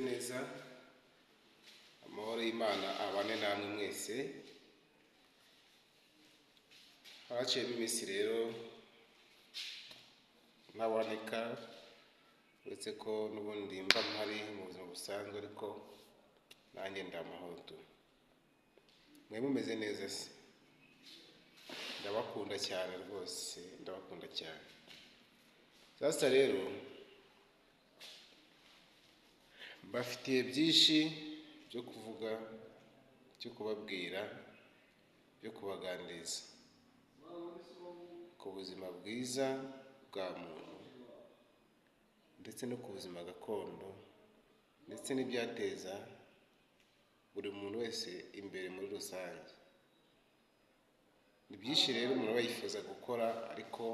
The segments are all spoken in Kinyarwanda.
neza amahoro y'Imana abane namwe mwese. Haciyemo iminsi rero ntaboneka, uretse ko n'ubundi mba mpari mu buzima busanzwe, ariko nanjye ndi amahoro tu. Mwe mumeze neza se? Ndabakunda cyane rwose, ndabakunda cyane. Sasa rero mbafitiye byinshi byo kuvuga, byo kubabwira, byo kubaganiriza ku buzima bwiza bwa muntu, ndetse no ku buzima gakondo, ndetse n'ibyateza buri muntu wese imbere muri rusange. Ni byinshi rero umuntu aba yifuza gukora ariko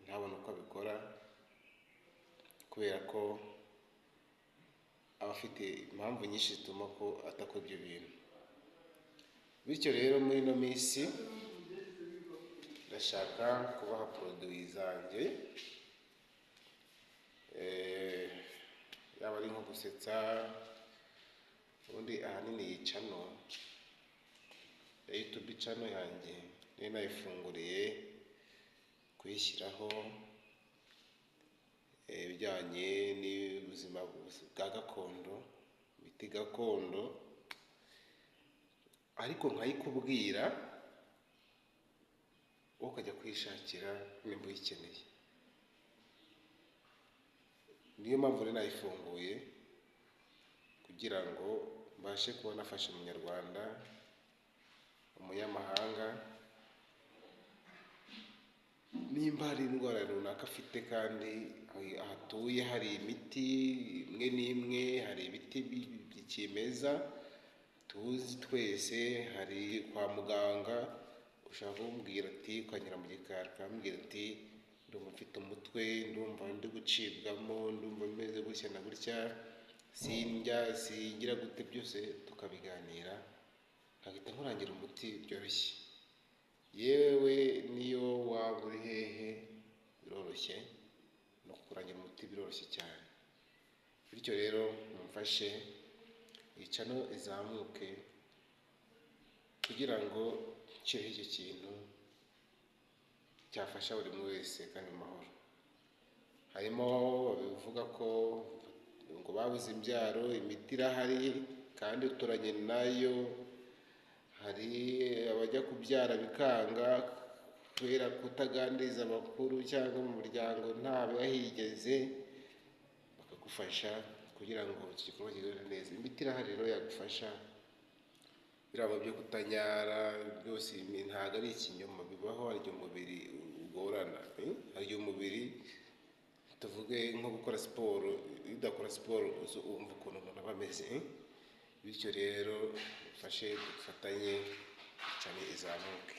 ntabone uko abikora, kubera ko aba afite impamvu nyinshi zituma ko atakora ibyo bintu. Bityo rero muri ino minsi ndashaka kubaha produit zanjye, yaba ari nko gusetsa. Ubundi ahanini iyi channel ya YouTube channel yanjye niyo nayifunguriye kuyishyiraho ibijyanye n'ubuzima bwa gakondo, imiti gakondo, ariko nkayikubwira wowe ukajya kwishakira nimba uyikeneye. Niyo mpamvu rero nayifunguye, kugira ngo mbashe kuba nafasha umunyarwanda, umunyamahanga, nimba hari indwara runaka afite kandi ahatuye hari imiti imwe n'imwe, hari ibiti by'ikimeza tuzi twese, hari kwa muganga ushaka kumbwira ati, ukanyura mu gikari ukambwira ati ndumva mfite umutwe, ndumva ndi gucibwamo, ndumva meze gutya na gutya, sindya singira gute, byose tukabiganira nkahita nkurangira umuti byoroshye. Yewe niyo waba uri hehe biroroshye, no kukurangira umuti biroroshye cyane. Bityo rero mumfashe iyi channel izamuke, kugira ngo nshyireho icyo kintu cyafasha buri muntu wese kandi mu mahoro. Harimo babivuga ko ngo babuze imbyaro, imiti irahari kandi uturanye nayo. Hari abajya kubyara bikanga kubera kutaganiriza amakuru cyangwa mu muryango ntabahigeze, bakagufasha kugira ngo iki gikorwa kigende neza. Imiti irahari rero yagufasha, biraba byo kutanyara byose ntabwo ari ikinyoma, bibaho. Hari igihe umubiri ugorana, hari igihe umubiri, tuvuge nko gukora siporo, iyo udakora siporo wumva ukuntu umuntu aba ameze. Bityo rero ufashe dufatanye cyane izamuke.